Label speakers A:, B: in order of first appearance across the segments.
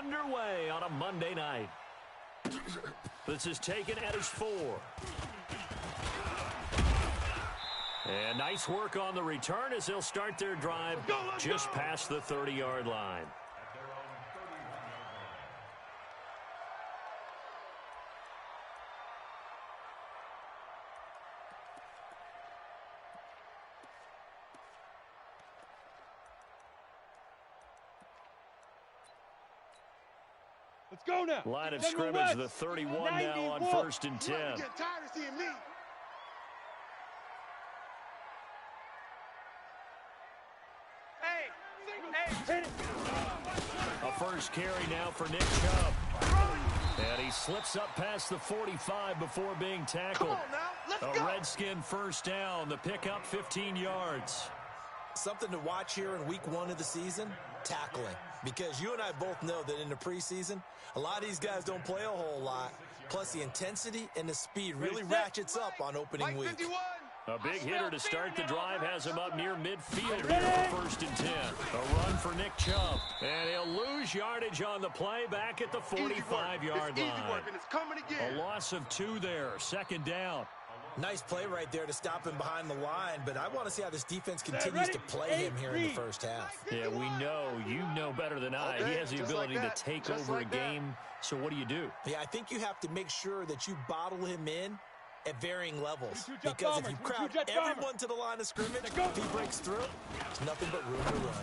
A: underway on a Monday night. This is taken at his 4. And nice work on the return as they'll start their drive just past the 30-yard line.
B: Let's go now.
A: Line of scrimmage, the 31 now on 1st and 10.
C: Get tired of seeing me.
A: A first carry now for Nick Chubb. And he slips up past the 45 before being tackled.
C: Come on now, let's
A: A
C: go.
A: Redskin first down. The pickup 15 yards.
D: Something to watch here in week 1 of the season, tackling. Because you and I both know that in the preseason, a lot of these guys don't play a whole lot. Plus, the intensity and the speed really ratchets up on opening week.
C: 51.
A: A big hitter to start the drive has him up near midfield here for 1st and 10. A run for Nick Chubb. And he'll lose yardage on the play back at the 45-yard line.
C: It's coming again.
A: A loss of 2 there. 2nd down.
D: Nice play right there to stop him behind the line, but I want to see how this defense continues to play him here in the first half.
A: Yeah, we know. You know better than I.
C: Okay,
A: he has the ability to take over a game. So what do you do?
D: Yeah, I think you have to make sure that you bottle him in at varying levels. Because if you crowd everyone to the line of scrimmage, if he breaks through, there's nothing but room to run.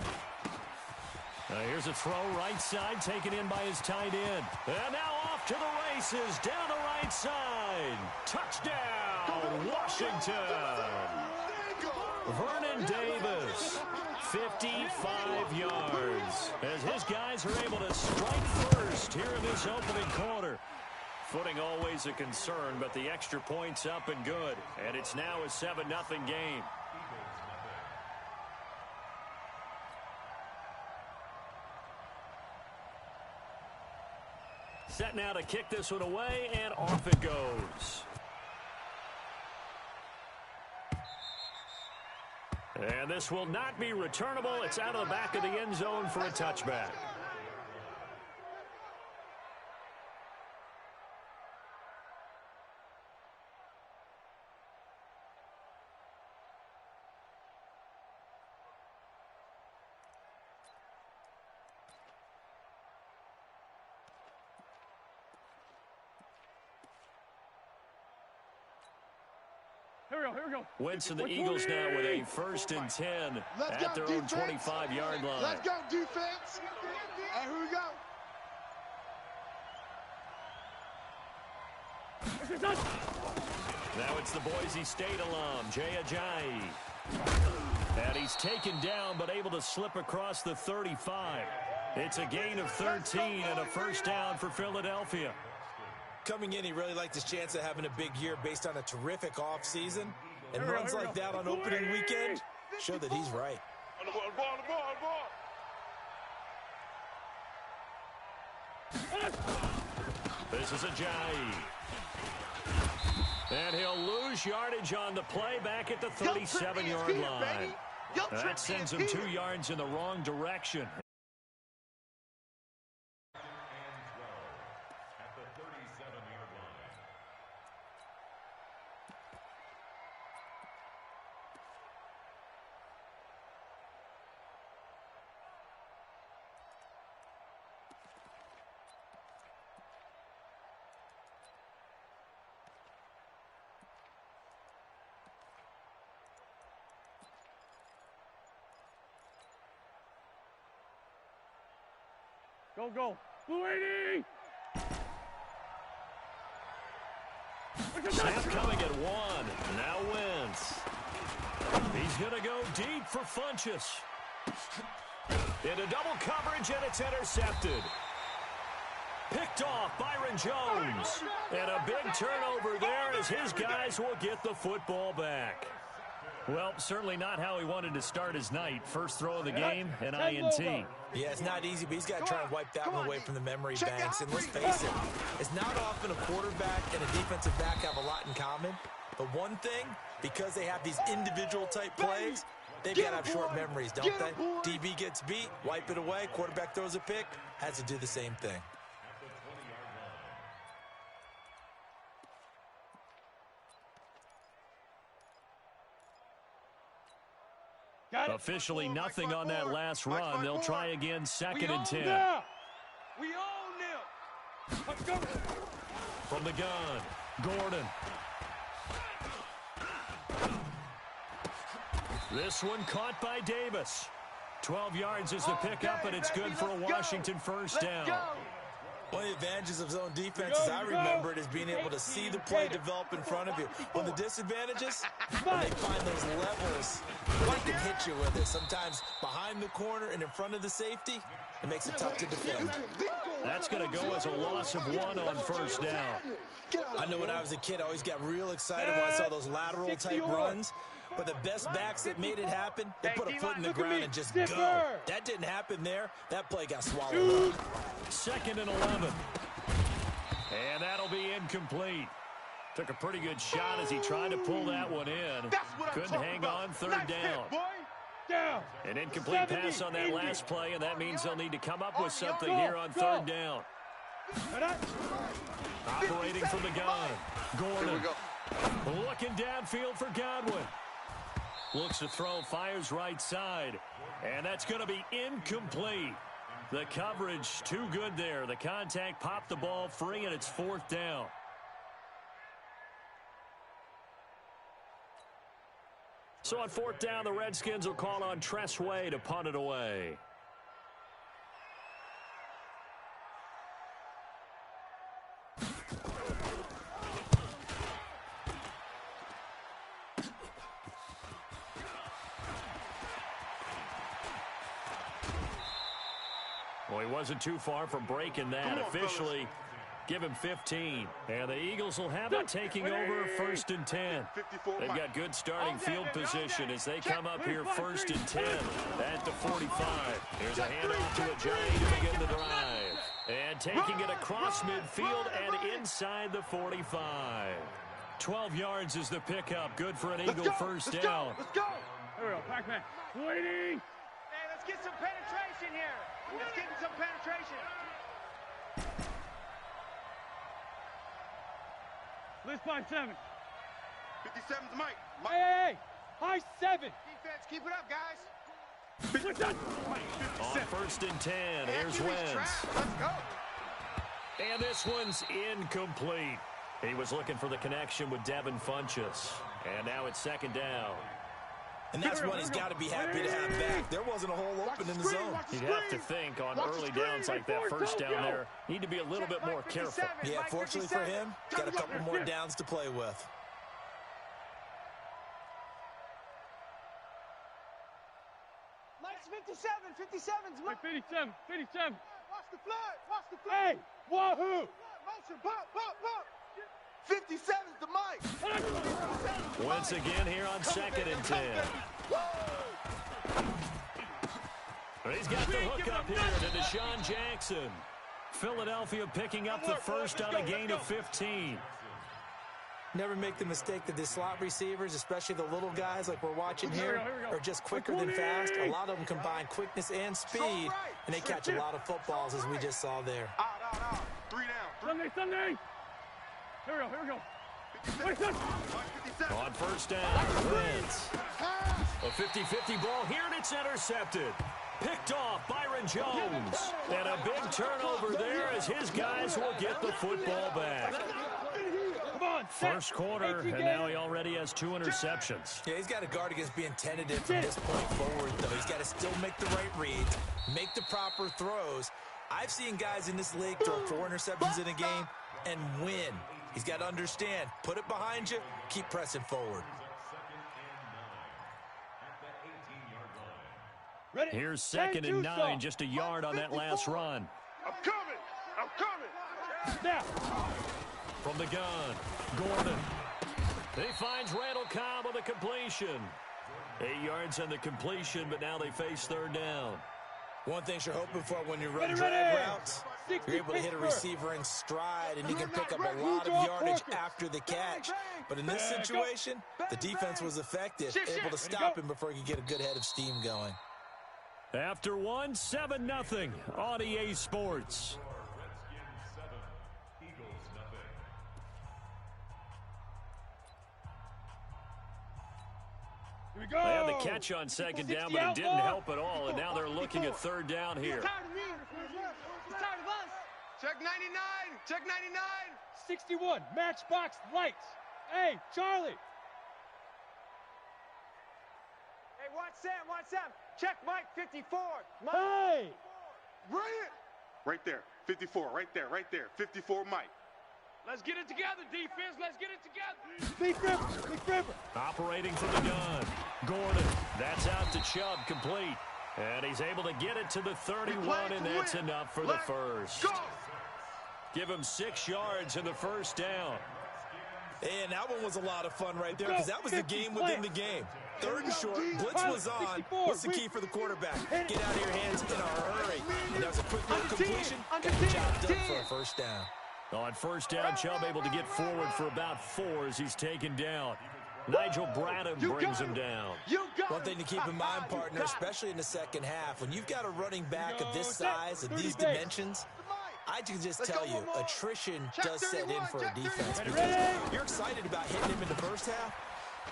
A: Here's a throw right side taken in by his tight end. And now off to the races down the right side. Touchdown, Washington. Vernon Davis, 55 yards. As his guys are able to strike first here in this opening quarter. Footing always a concern, but the extra point's up and good. And it's now a 7-0 game. Set now to kick this one away, and off it goes. And this will not be returnable. It's out of the back of the end zone for a touchback.
B: Here we go.
A: Wentz and the Eagles now with a 1st and 10 at their own 25-yard line.
C: Let's go, defense. And here we go.
A: Now it's the Boise State alum, Jay Ajayi. And he's taken down but able to slip across the 35. It's a gain of 13 and a first down for Philadelphia.
D: Coming in, he really liked his chance of having a big year based on a terrific offseason. And runs like that on opening weekend show that he's right.
C: On the ball.
A: This is Ajayi. And he'll lose yardage on the play back at the 37-yard line. That sends him 2 yards in the wrong direction.
B: Go. Blue 80!
A: Snap coming at 1. Now Wentz. He's going to go deep for Funchess. Into double coverage, and it's intercepted. Picked off Byron Jones. And a big turnover there as his guys will get the football back. Well, certainly not how he wanted to start his night. First throw of the game, an INT.
D: Yeah, it's not easy, but he's got to try and wipe that one away from the memory banks. And let's face it, it's not often a quarterback and a defensive back have a lot in common. But one thing, because they have these individual type plays, they've got to have short memories, don't they? DB gets beat, wipe it away, quarterback throws a pick, has to do the same thing.
A: Officially nothing on that last run. They'll try again, 2nd and 10.
B: We own them. Let's go.
A: From the gun, Gordon. This one caught by Davis. 12 yards is the pickup, and it's good for a Washington first down.
D: One of the advantages of zone defense, as I remember it, is being able to see the play develop in front of you. One of the disadvantages, when they find those levels where they can hit you with it. Sometimes behind the corner and in front of the safety, it makes it tough to defend.
A: That's going to go as a loss of 1 on first down.
D: I know when I was a kid, I always got real excited when I saw those lateral-type runs. But the best backs that made it happen, they put a foot in the ground and just go. That didn't happen there. That play got swallowed up.
A: 2nd and 11. And that'll be incomplete. Took a pretty good shot as he tried to pull that one in. Couldn't hang on, 3rd down. An incomplete pass on that last play, and that means they'll need to come up with something here on 3rd down. Operating from the gun, Gordon. Looking downfield for Godwin. Looks to throw, fires right side. And that's going to be incomplete. The coverage too good there. The contact popped the ball free, and it's 4th down. So on 4th down, the Redskins will call on Tress Way to punt it away. Well, he wasn't too far from breaking that. Officially, give him 15. And the Eagles will have it taking over 1st and 10. They've got good starting field position as they come up here 1st and 10 at the 45. Here's a handoff to Ajayi to begin the drive. And taking it across midfield and inside the 45. 12 yards is the pickup. Good for an Eagle first down.
B: Let's go. Here we go, Pac-Man. Waiting.
C: Hey, let's get some penetration here. Let's get some penetration.
B: List by 7.
C: 57's Mike.
B: Hey, high 7.
C: Defense, keep it up, guys.
B: What's that?
A: On 1st and 10, here's Wentz.
C: Let's go.
A: And this one's incomplete. He was looking for the connection with Devin Funchess. And now it's 2nd down.
D: And that's one he's got to be happy to have back. There wasn't a hole open in the zone.
A: You'd have to think on early downs like that first down there, need to be a little bit more careful.
D: Yeah, fortunately for him, got a couple more downs to play with.
C: Mike's 57. 57's Mike.
B: 57. 57.
C: Watch the flood. Watch the flood.
B: Hey, wahoo.
C: Motion, pop. 57's the Mike.
A: Once again here on 2nd and 10. He's got the hook up here to Deshaun Jackson. Philadelphia picking up the first on a gain of 15.
D: Never make the mistake that the slot receivers, especially the little guys like we're watching here, are just quicker than fast. A lot of them combine quickness and speed, and they catch a lot of footballs, as we just saw there.
C: Out. 3 down.
B: Sunday. Here we go.
A: On 1st down, Wentz. A 50-50 ball here, and it's intercepted. Picked off Byron Jones. And a big turnover there as his guys will get the football back. First quarter, and now he already has 2 interceptions.
D: Yeah, he's got to guard against being tentative from this point forward, though. He's got to still make the right reads, make the proper throws. I've seen guys in this league throw 4 interceptions in a game and win. He's got to understand, put it behind you, keep pressing forward.
A: Here's 2nd and 9, just a yard on that last run.
C: I'm coming.
B: Now.
A: From the gun, Gordon. He finds Randall Cobb on the completion. 8 yards on the completion, but now they face 3rd down.
D: One thing you're hoping for when you run drag routes, you're able to hit a receiver in stride, and you can pick up a lot of yardage after the catch. But in this situation, the defense was effective, able to stop him before he could get a good head of steam going.
A: After one, 7-0 on EA Sports.
B: Here we go.
A: They had the catch on second down, but it didn't help at all, and now they're looking at third down here.
C: He's tired of me. He's tired of us.
B: Check 99. Check 99.
E: 61, matchbox lights. Hey, Charlie.
C: Hey, watch Sam, watch Sam. Check Mike 54. Mike.
E: Hey.
B: Bring it. Right there. 54. Right there. Right there. 54 Mike. Let's get it together, defense. Let's get it together.
E: Big River.
A: Operating from the gun. Gordon. That's out to Chubb, complete. And he's able to get it to the 31, and that's enough for the first.
B: Go.
A: Give him 6 yards in the first down.
D: And that one was a lot of fun right there because that was the game within the game. Third and short, blitz was on. What's the key for the quarterback? Get out of your hands in a hurry. And that was a quick little completion. Got the job done for a first down.
A: On first down, Chubb able to get forward for about 4 as he's taken down. Nigel Bradham brings him down.
D: One thing to keep in mind, partner, especially in the second half, when you've got a running back of this size, of these dimensions, I can just tell you, attrition does set in for a defense. Because you're excited about hitting him in the first half.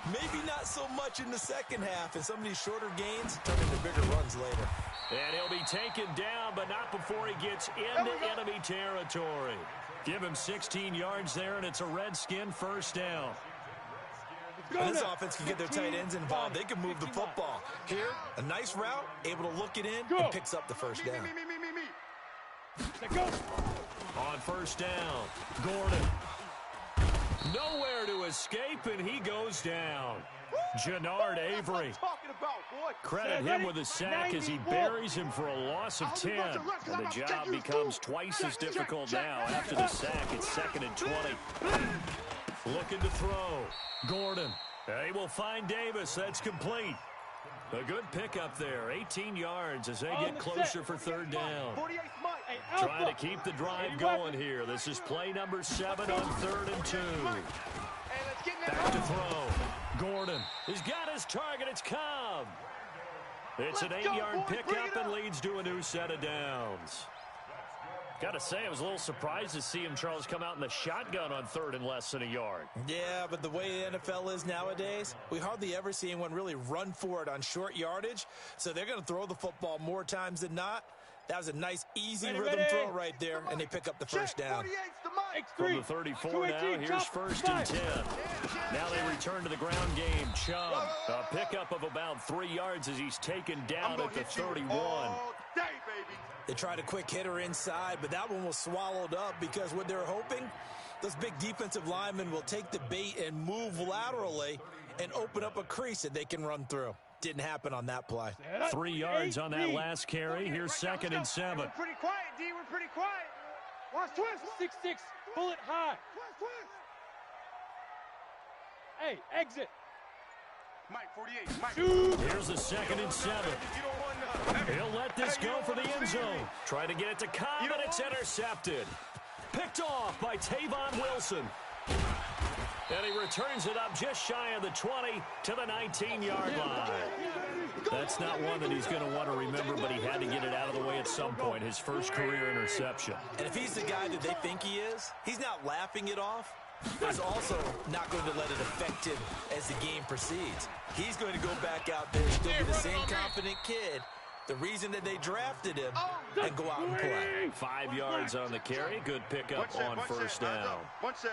D: Maybe not so much in the second half, and some of these shorter gains turn into bigger runs later.
A: And he'll be taken down, but not before he gets into enemy territory. Give him 16 yards there, and it's a Redskin first down.
D: And this offense can get their tight ends involved. They can move the football. Here, a nice route, able to look it in, and picks up the first down.
A: On first down, Gordon. Nowhere to escape, and he goes down. Jannard Avery. Credit him with a sack as he buries him for a loss of 10. And the job becomes twice as difficult now after the sack. It's 2nd and 20. Looking to throw. Gordon. They will find Davis. That's complete. A good pickup there. 18 yards as they get closer for third down. Trying to keep the drive going here. This is play number 7 on 3rd and 2. Back to throw. Gordon. He's got his target. It's Cobb. It's an 8-yard pickup and leads to a new set of downs. Got to say, I was a little surprised to see him, Charles, come out in the shotgun on 3rd and less than a yard.
D: Yeah, but the way the NFL is nowadays, we hardly ever see anyone really run for it on short yardage. So they're going to throw the football more times than not. That was a nice, easy rhythm throw right there, and they pick up the first down.
A: From the 34 now, here's 1st and 10. Now they return to the ground game. Chubb, a pickup of about 3 yards as he's taken down at the 31.
D: They tried a quick hitter inside, but that one was swallowed up because what they're hoping, those big defensive linemen will take the bait and move laterally and open up a crease that they can run through. Didn't happen on that play.
A: 3 yards on that last carry. Here's 2nd and 7.
C: We're pretty quiet, D. We're pretty quiet. Watch twist.
E: 6-6, pull it high. Hey, exit.
B: Mike, 48. Mike.
A: Here's the 2nd and 7. He'll let this go for the end zone. Try to get it to Cobb, and it's intercepted. Picked off by Tavon Wilson. And he returns it up just shy of the 20 to the 19-yard line. That's not one that he's going to want to remember, but he had to get it out of the way at some point, his first career interception.
D: And if he's the guy that they think he is, he's not laughing it off. But he's also not going to let it affect him as the game proceeds. He's going to go back out there and still be the same confident kid, the reason that they drafted him, and go out and play.
A: 5 yards on the carry. Good pickup on first down.
B: 1 sec.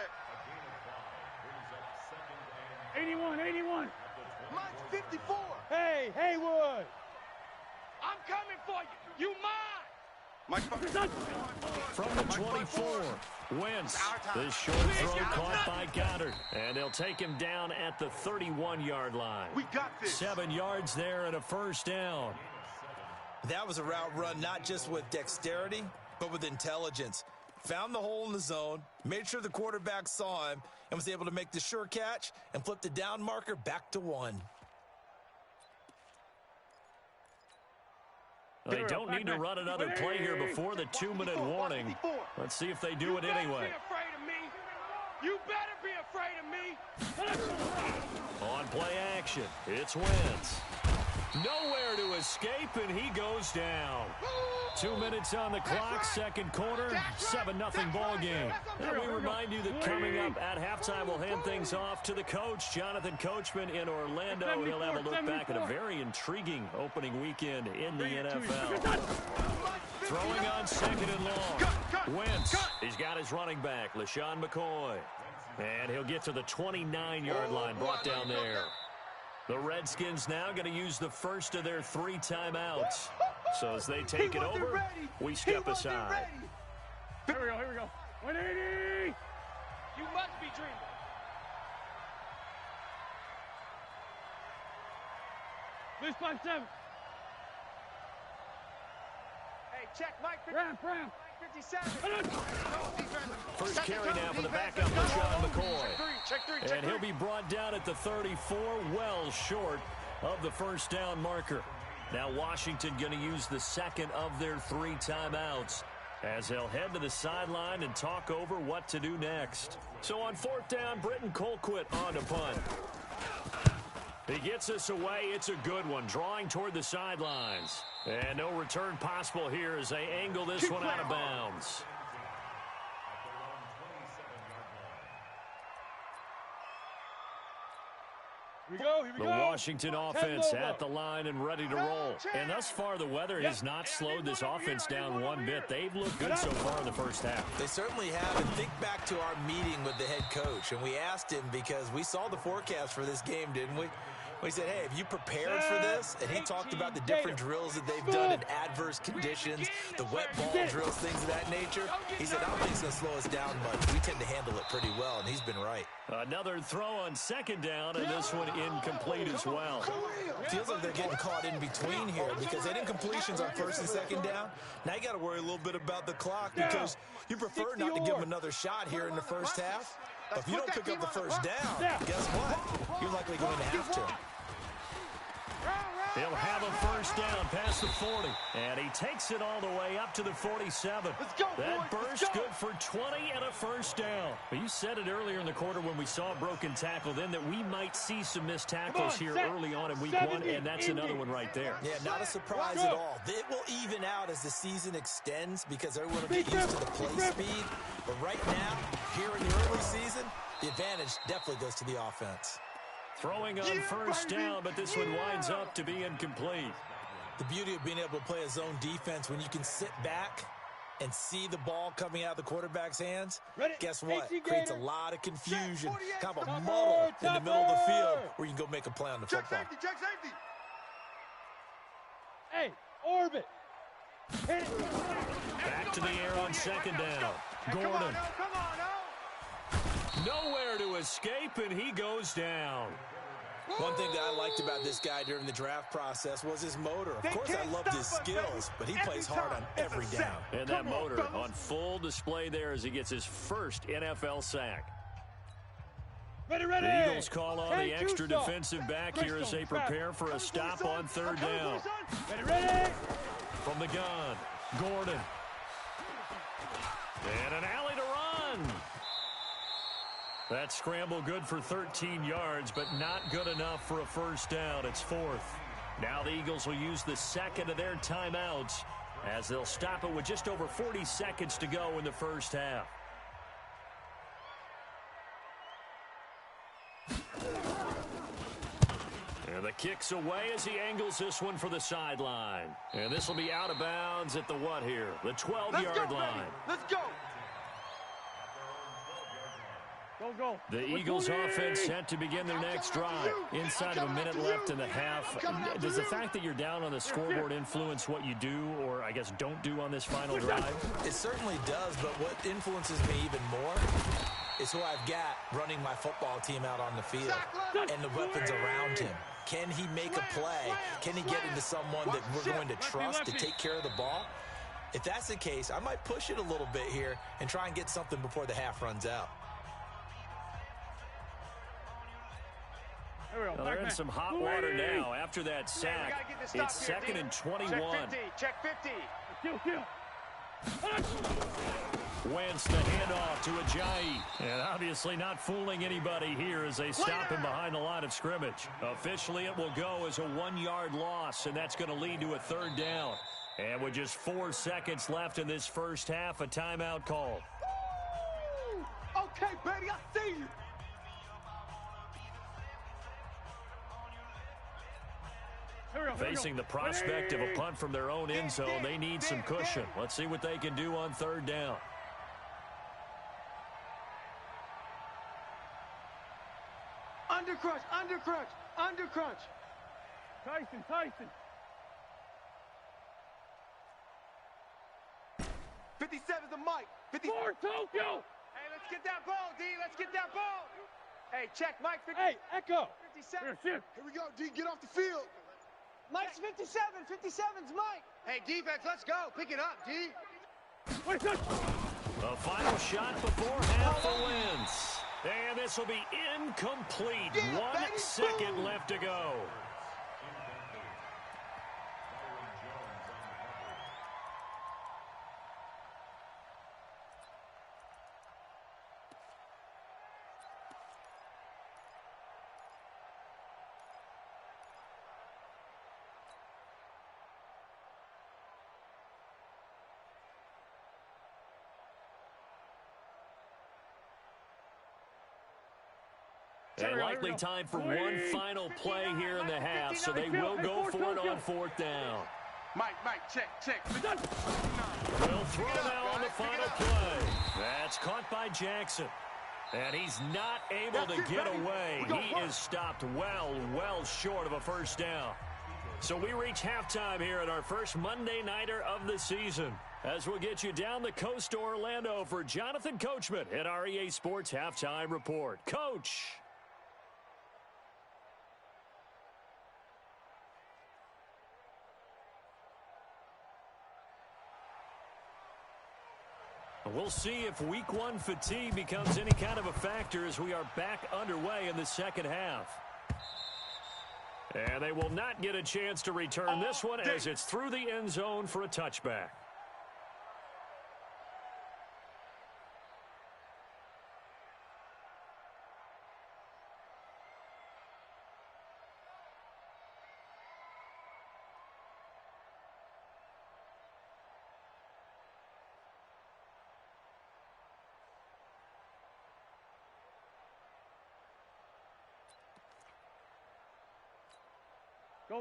E: 81.
C: Mike's 54.
E: Hey, Haywood.
C: I'm coming for you. You mine.
B: Mike,
A: From the 24, Wentz. This short throw caught by Goddard. And they'll take him down at the 31-yard line.
B: we got this.
A: 7 yards there and a first down.
D: That was a route run not just with dexterity, but with intelligence. Found the hole in the zone, made sure the quarterback saw him, and was able to make the sure catch and flip the down marker back to 1.
A: They don't need to run another play here before the 2-minute warning. Let's see if they do it anyway.
C: You better be afraid of me.
A: On play action, it's Wentz. Nowhere to escape, and he goes down. 2 minutes on the clock, second quarter, 7-0 ball game. And we remind you that coming up at halftime, we'll hand things off to the coach, Jonathan Coachman in Orlando. He'll have a look back at a very intriguing opening weekend in the NFL. Throwing on second and long. Wentz, he's got his running back, LaShawn McCoy. And he'll get to the 29-yard line, brought down there. The Redskins now going to use the first of their 3 timeouts. So as they take it over, we step aside.
E: Here we go. 180!
C: You must be dreaming.
E: This 5-7.
C: Hey, check Mike.
E: Ram.
C: 57.
A: First carry now for the backup, LaShawn McCoy. And he'll be brought down at the 34, well short of the first down marker. Now Washington going to use the second of their 3 timeouts as they'll head to the sideline and talk over what to do next. So on 4th down, Britton Colquitt on to punt. He gets us away. It's a good one, drawing toward the sidelines. And no return possible here as they angle this one out of bounds.
E: Here we go.
A: The Washington offense at the line and ready to roll. And thus far, the weather has not slowed this offense down one bit. They've looked good so far in the first half.
D: They certainly have. And think back to our meeting with the head coach. And we asked him because we saw the forecast for this game, didn't we? We said, hey, have you prepared for this? And he talked about the different drills that they've done in adverse conditions, the wet ball drills, things of that nature. He said, I don't think it's going to slow us down much. We tend to handle it pretty well, and he's been right.
A: Another throw on second down, and this one incomplete as well.
D: Feels like they're getting caught in between here because they had incompletions on first and second down. Now you got to worry a little bit about the clock because you prefer not to give them another shot here in the first half. But if you don't pick up the first down, guess what? You're likely going to have to.
A: He'll have a first down past the 40. And he takes it all the way up to the 47. That burst good for 20 and a first down. But you said it earlier in the quarter when we saw a broken tackle then that we might see some missed tackles here early on in week 1, and that's another one right there.
D: Yeah, not a surprise at all. It will even out as the season extends because everyone will get used to the play speed. But right now, here in the early season, the advantage definitely goes to the offense.
A: Throwing on first down, but this one winds up to be incomplete.
D: The beauty of being able to play a zone defense when you can sit back and see the ball coming out of the quarterback's hands, guess what? Creates a lot of confusion, kind of a muddle in the middle of the field where you can go make a play on the football.
B: Check safety.
E: Hey, orbit. Hit it.
A: Back to the air on second down. Gordon. Nowhere to escape, and he goes down.
D: One thing that I liked about this guy during the draft process was his motor. Of course, I loved his skills, but he plays hard on every down.
A: And that motor on full display there as he gets his first NFL sack.
E: Ready.
A: The Eagles call on the extra defensive back here as they prepare for a stop on third down.
E: Ready.
A: From the gun, Gordon. And an alley to run. That scramble good for 13 yards, but not good enough for a first down. It's 4th. Now the Eagles will use the second of their timeouts as they'll stop it with just over 40 seconds to go in the first half. And the kick's away as he angles this one for the sideline. And this will be out of bounds at the what here? The 12-yard line.
B: Let's go.
E: Go.
A: The Eagles offense set to begin their next drive. Inside of a minute left in the half. Does the fact that you're down on the scoreboard influence what you do or, I guess, don't do on this final drive?
D: It certainly does, but what influences me even more is who I've got running my football team out on the field and the weapons around him. Can he make a play? Can he get into someone that we're going to trust to take care of the ball? If that's the case, I might push it a little bit here and try and get something before the half runs out.
A: Well, they're in some hot water now. After that sack, it's 2nd and 21.
C: Check 50.
E: Kill.
A: Wentz the handoff to Ajayi. And obviously not fooling anybody here as they stop him behind the line of scrimmage. Officially, it will go as a 1-yard loss, and that's going to lead to a 3rd down. And with just 4 seconds left in this first half, a timeout called.
C: Okay, baby, I see you.
A: Facing the prospect of a punt from their own end zone, they need some cushion. Let's see what they can do on 3rd down.
C: Undercrunch, undercrunch, undercrunch.
E: Tyson.
C: 57's the mic. 50.
E: More Tokyo.
C: Hey, let's get that ball, D. Let's get that ball. Hey, check, Mike. 50.
E: Hey, Echo.
C: 57.
E: Here.
C: Here we go, D. Get off the field. Mike's 57. 57's Mike. Hey, defense, let's go. Pick it up, D.
E: Wait, touch.
A: The final shot before half for Wentz. And this will be incomplete.
C: Yeah,
A: 1
C: baby,
A: second
C: boom.
A: left to go. And likely time for one final play here in the half, so they will go for it on 4th down.
B: Mike, check.
A: We'll throw now on the final play. That's caught by Jackson. And he's not able to get away. He is stopped well short of a 1st down. So we reach halftime here at our first Monday Nighter of the season, as we'll get you down the coast to Orlando for Jonathan Coachman at our EA Sports Halftime Report. Coach. We'll see if week 1 fatigue becomes any kind of a factor as we are back underway in the second half. And they will not get a chance to return this one as it's through the end zone for a touchback.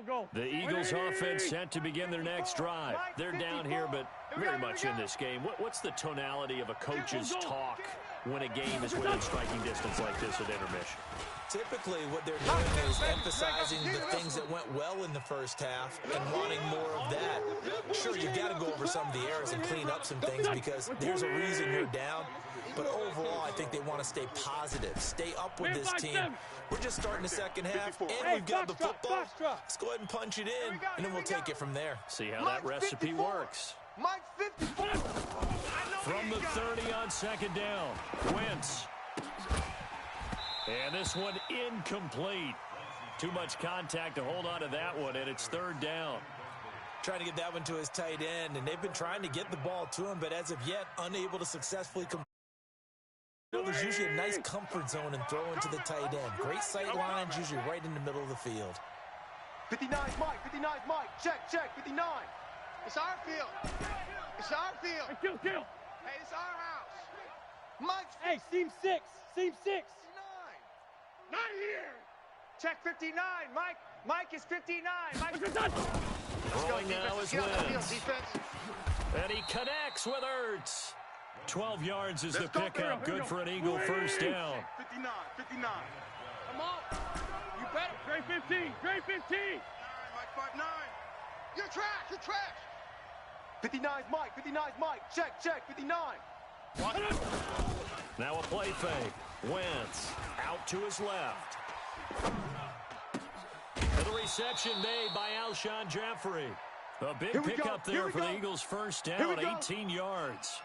E: Go.
A: The Eagles offense set to begin their next drive. They're down here, but very much in this game. What's the tonality of a coach's talk when a game is within striking distance like this at intermission?
D: Typically, what they're doing is emphasizing the things that went well in the first half and wanting more of that. Sure, you've got to go over some of the errors and clean up some things because there's a reason you're down. But overall, I think they want to stay positive, stay up with this team. We're just starting the second half, and we've got the football. Let's go ahead and punch it in, and then we'll take it from there.
A: See how that recipe works.
C: Mike 54.
A: From the 30 on 2nd down, Wentz. And this one incomplete. Too much contact to hold on to that one, and it's 3rd down.
D: Trying to get that one to his tight end, and they've been trying to get the ball to him, but as of yet, unable to successfully complete. There's usually a nice comfort zone and throw into the tight end. Great sight lines, usually right in the middle of the field.
C: 59's Mike. 59's Mike. Check. 59. It's our field. It's our field.
E: Hey, kill.
C: Hey, it's our house. Mike's
E: Hey, seam 6.
C: 59. Not here. Check 59. Mike is 59.
A: Throwing now is Wentz. And he connects with Ertz. 12 yards is the pickup. Good for an Eagle 1st down.
B: 59.
C: Come on. You better.
E: Great 15.
B: Mike 5'9".
C: You're trash. 59's Mike. Check. 59.
A: Now a play fake. Wentz out to his left. And the reception made by Alshon Jeffrey. A big pickup there for the Eagles' 1st down, 18 yards.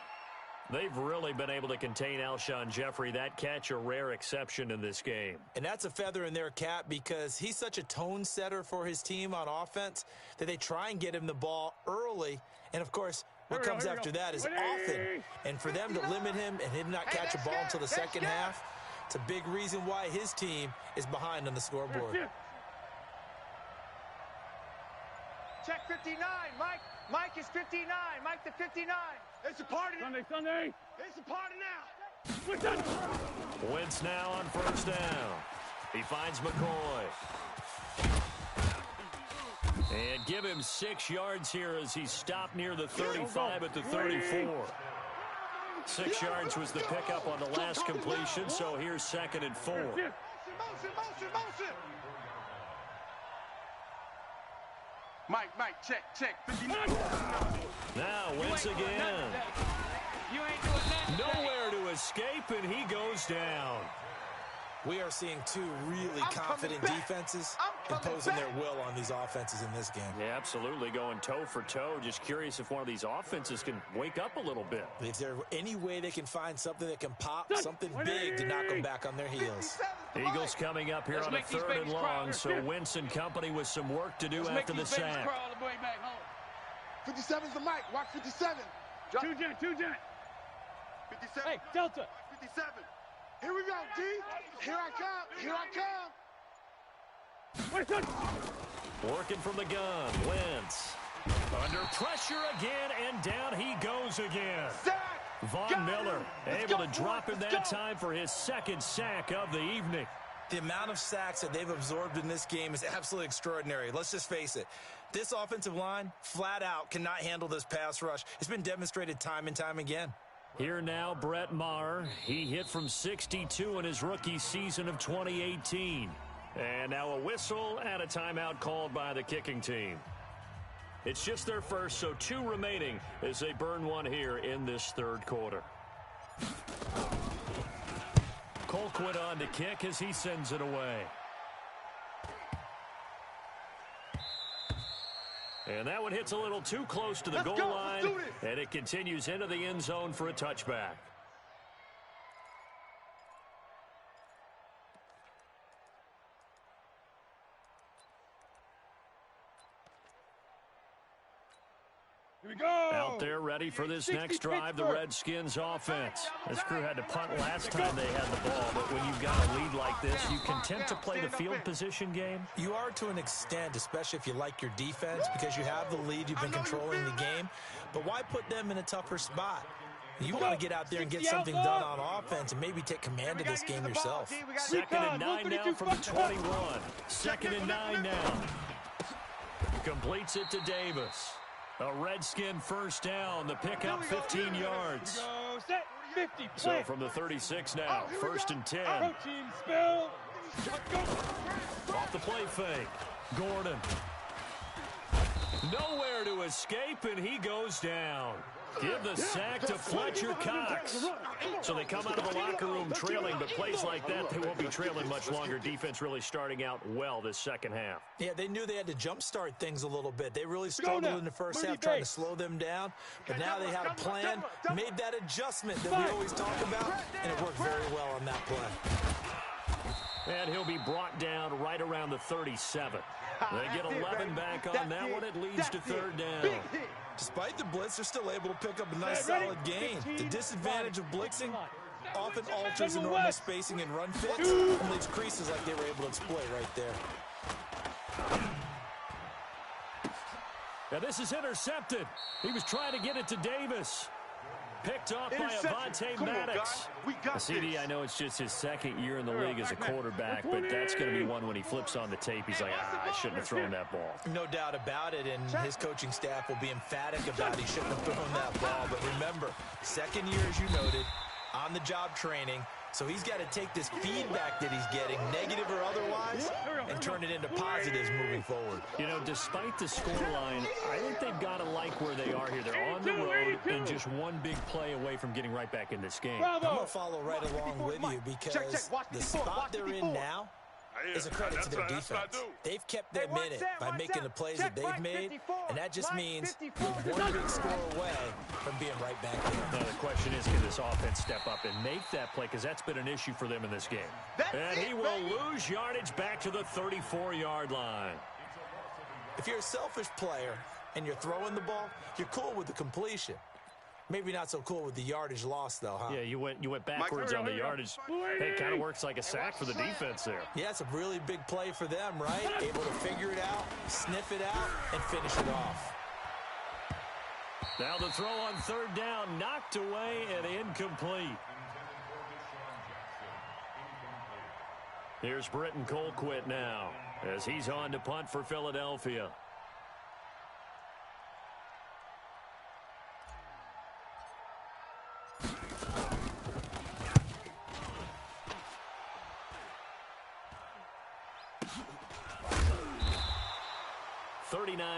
A: They've really been able to contain Alshon Jeffrey. That catch a rare exception in this game.
D: And that's a feather in their cap because he's such a tone setter for his team on offense that they try and get him the ball early. And, of course, What comes after that is often. And for them to limit him and him not catch a ball until the second half, it's a big reason why his team is behind on the scoreboard.
C: Check 59, Mike. Mike is 59. Mike to 59. It's a party.
E: Sunday.
C: It's a party now.
E: We're done.
A: Wentz now on first down. He finds McCoy. And give him 6 yards here as he stopped near the 35 at the 34. 6 yards was the pickup on the last completion, so here's 2nd and 4.
C: Motion.
B: Mike, check. 59.
A: Now Wentz again.
E: You ain't doing nothing.
A: Nowhere to escape, and he goes down.
D: We are seeing two really confident defenses imposing their will on these offenses in this game.
A: Yeah, absolutely, going toe for toe. Just curious if one of these offenses can wake up a little bit.
D: If there's any way they can find something that can pop, something big to knock them back on their heels.
A: Eagles coming up here on a 3rd and long, so Wentz and company with some work to do after the sack.
C: 57's the Mike. Watch 57.
E: Two jet.
B: 57.
E: Hey, Delta.
C: 57. Here we go, D. Here I come.
E: We're done.
A: Working from the gun, Wentz. Under pressure again, and down he goes again.
C: Sack.
A: Von Miller able to drop him that time for his 2nd sack of the evening.
D: The amount of sacks that they've absorbed in this game is absolutely extraordinary. Let's just face it. This offensive line, flat out, cannot handle this pass rush. It's been demonstrated time and time again.
A: Here now, Brett Maher. He hit from 62 in his rookie season of 2018. And now a whistle and a timeout called by the kicking team. It's just their first, so 2 remaining as they burn one here in this 3rd quarter. Colquitt on to kick as he sends it away. And that one hits a little too close to the goal line, and it continues into the end zone for a touchback.
E: Here we go.
A: Out there ready for this next drive, the Redskins offense. This crew had to punt last time they had the ball, but when you've got a lead like this, you can tend to play the field position game.
D: You are to an extent, especially if you like your defense, because you have the lead, you've been controlling the game. But why put them in a tougher spot? You want to get out there and get something done on offense and maybe take command of this game yourself.
A: 2nd and 9 now from the 21. 2nd and 9 now. Completes it to Davis. A Redskin first down. The pickup 15 yards.
E: Go, set, 50,
A: So from the 36 now, 1st and 10.
E: Protein spill. Go.
A: Off the play fake. Gordon. Nowhere to escape, and he goes down. Give the sack to Fletcher Cox. So they come out of the locker room trailing, but plays like that, they won't be trailing much longer. Defense really starting out well this 2nd half.
D: Yeah, they knew they had to jumpstart things a little bit. They really struggled in the first half trying to slow them down, but now they had a plan, made that adjustment that we always talk about, and it worked very well on that play.
A: And he'll be brought down right around the 37. They get 11 back on that one. It leads to 3rd down.
D: Despite the blitz, they're still able to pick up a nice solid gain. The disadvantage of blitzing often alters the normal spacing and run fits and leaves creases like they were able to exploit right there.
A: Now this is intercepted. He was trying to get it to Davis. Picked off by Avonte Maddox. CD, I know it's just his 2nd year in the league as a quarterback, but that's going to be one when he flips on the tape. He's like, I shouldn't have thrown that ball.
D: No doubt about it, and his coaching staff will be emphatic about he shouldn't have thrown that ball. But remember, 2nd year, as you noted, on-the-job training. So he's got to take this feedback that he's getting, negative or otherwise, and turn it into positives moving forward.
A: You know, despite the scoreline, I think they've got to like where they are here. They're on the road and just one big play away from getting right back in this game.
D: I'm going to follow right along with you because the spot they're in now is a credit to their defense. They've kept them in it by making the plays that they've made, and that just means you're one big score away from being right back there.
A: Now, the question is, can this offense step up and make that play? Because that's been an issue for them in this game. And he will lose yardage back to the 34-yard line.
D: If you're a selfish player, and you're throwing the ball, you're cool with the completion. Maybe not so cool with the yardage loss, though, huh?
A: Yeah, you went backwards on the yardage. Hey, it kind of works like a sack for the defense there.
D: Yeah, it's a really big play for them, right? Able to figure it out, sniff it out, and finish it off.
A: Now the throw on third down, knocked away and incomplete. Here's Britton Colquitt now as he's on to punt for Philadelphia.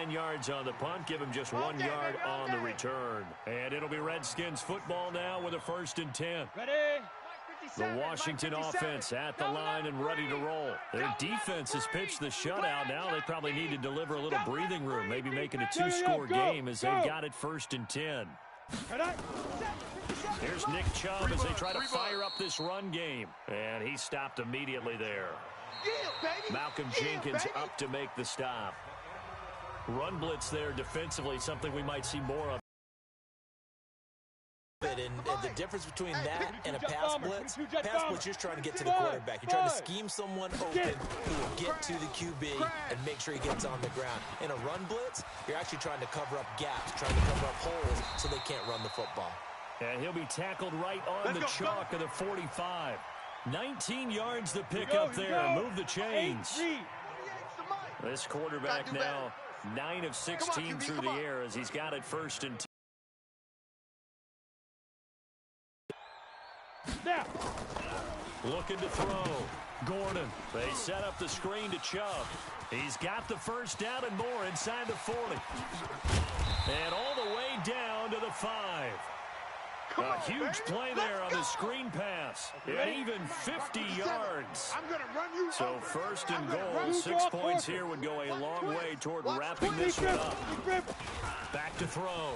A: Yards on the punt, give him just 1 yard on the return. And it'll be Redskins football now with a 1st and 10.
E: Ready?
A: The Washington offense at the line and ready to roll. Their defense has pitched the shutout. Now they probably need to deliver a little breathing room, maybe make it a 2-score game as they've got it 1st and 10. Here's Nick Chubb as they try to fire up this run game. And he stopped immediately there. Malcolm Jenkins up to make the stop. Run blitz there defensively, something we might see more of.
D: And the difference between that and a pass blitz, you're trying to get to the quarterback. You're trying to scheme someone open who will get to the QB and make sure he gets on the ground. In a run blitz, you're actually trying to cover up gaps, trying to cover up holes so they can't run the football.
A: And he'll be tackled right on the chalk of the 45. 19 yards to pick up there. Move the chains. This quarterback now 9 of 16 through the air as he's got it 1st and 10. Looking to throw. Gordon. They set up the screen to Chubb. He's got the 1st down and more inside the 40. And all the way down to the 5. A huge play there on the screen pass. And even 50 yards. So 1st and goal. 6 points here would go a long way toward wrapping this one up. Back to throw.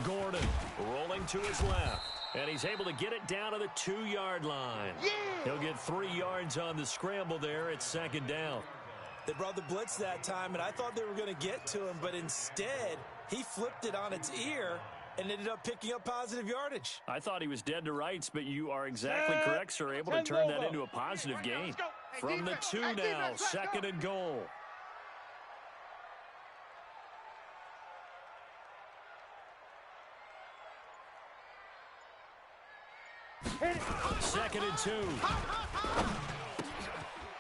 A: Gordon rolling to his left. And he's able to get it down to the 2-yard line. He'll get 3 yards on the scramble there. It's 2nd down.
D: They brought the blitz that time, and I thought they were going to get to him, but instead he flipped it on its ear and ended up picking up positive yardage.
A: I thought he was dead to rights, but you are exactly correct, sir. Able to turn that into a positive gain. From the 2 now, 2nd and goal. Second and 2.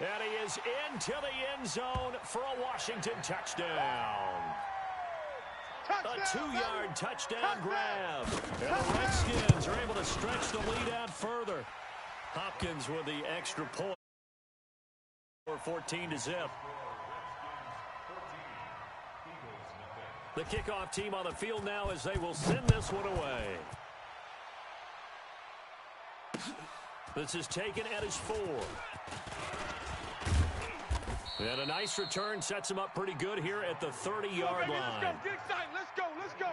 A: And he is into the end zone for a Washington touchdown. A 2-yard touchdown grab. And the Redskins are able to stretch the lead out further. Hopkins with the extra point for 14-0. The kickoff team on the field now as they will send this one away. This is taken at his 4. And a nice return sets him up pretty good here at the 30-yard line.
C: Let's go.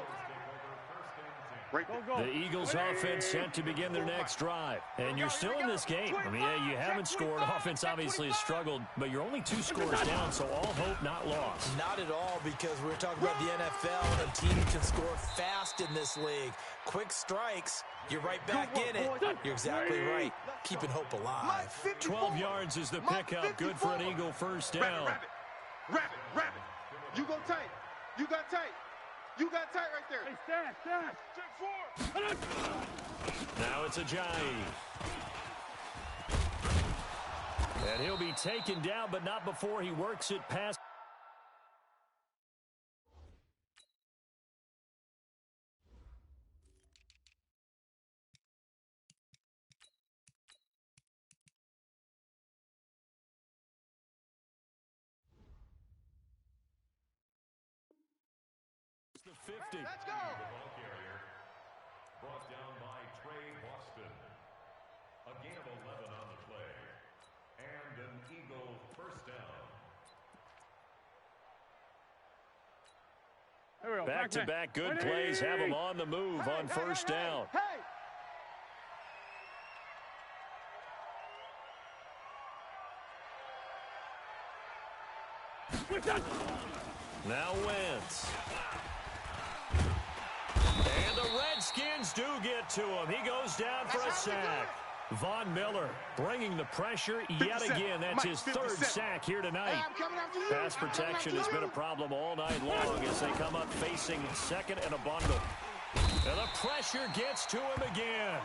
A: The Eagles offense set to begin their next drive. And you're still in this game. I mean, yeah, you haven't scored. Offense obviously has struggled, but you're only 2 scores down, so all hope not lost.
D: Not at all, because we're talking about the NFL, and teams can score fast in this league. Quick strikes, you're right back in it. You're exactly right. Keeping hope alive.
A: 12 yards is the pickup. Good for an Eagle 1st down.
C: Rabbit. You go tight. You got tight. You got tight right there.
E: Hey, stash.
C: Check 4.
A: Now it's Ajayi. And he'll be taken down, but not before he works it past. The 50.
C: Let's go.
F: The ball carrier brought down by Trey Boston. A gain of 11 on the play. And an Eagle 1st down.
E: There we go.
A: Back-to-back good plays have him on the move on 1st down. Now Wentz. And the Redskins do get to him. He goes down for a sack. Von Miller bringing the pressure yet again. That's his third sack here tonight. Pass protection has been a problem all night long as they come up facing second and a bundle. And the pressure gets to him again.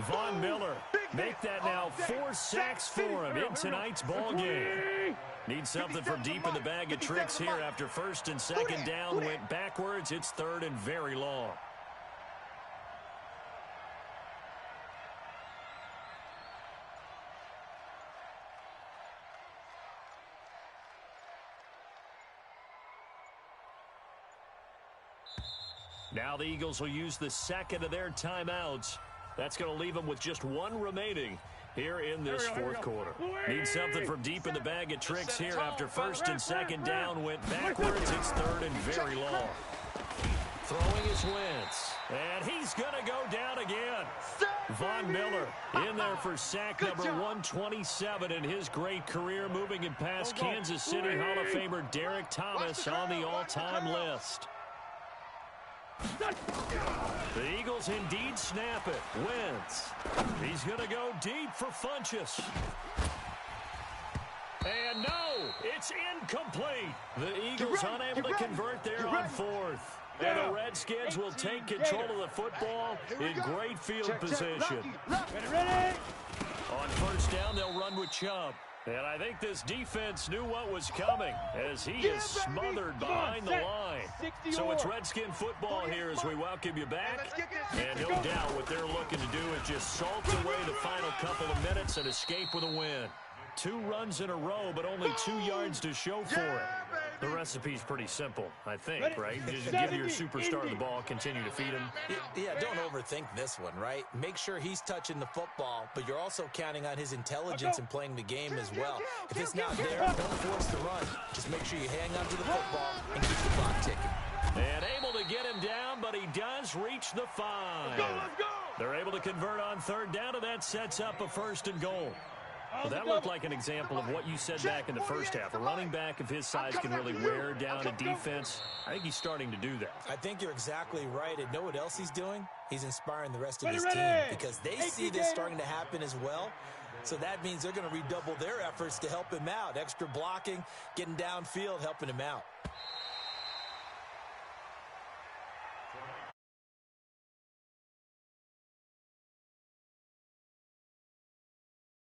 A: Von Miller make that now 4 sacks for him in tonight's ball game. Need something from deep in the bag of tricks here after first and second down went backwards. It's third and very long. Now the Eagles will use the second of their timeouts. That's going to leave them with just one remaining here in this fourth quarter. Need something from deep in the bag of tricks here after first and second down went backwards. It's third and very long. Throwing is Wentz. And he's going to go down again. Von Miller in there for sack number 127 in his great career, moving it past Kansas City Hall of Famer Derek Thomas on the all-time list. The Eagles indeed snap it. Wentz. He's going to go deep for Funchess. And no, it's incomplete. The Eagles unable to convert there on fourth. And the Redskins will take control of the football in great field position. On first down, they'll run with Chubb. And I think this defense knew what was coming as he is smothered behind the line. So it's Redskin football here as we welcome you back. And no doubt what they're looking to do is just salt away the final couple of minutes and escape with a win. 2 runs in a row, but only 2 yards to show for it. The recipe's pretty simple, I think, right? Just give your superstar the ball, continue to feed him.
D: Yeah, don't overthink this one, right? Make sure he's touching the football, but you're also counting on his intelligence in playing the game as well. If it's not there, don't force the run. Just make sure you hang on to the football and keep the clock ticking.
A: And able to get him down, but he does reach the 5.
E: Let's go!
A: They're able to convert on third down, and that sets up a first and goal. Well, that looked like an example of what you said back in the first half. A running back of his size can really wear down a defense. I think he's starting to do that.
D: I think you're exactly right. And know what else he's doing? He's inspiring the rest of his team because they see this starting to happen as well. So that means they're going to redouble their efforts to help him out. Extra blocking, getting downfield, helping him out.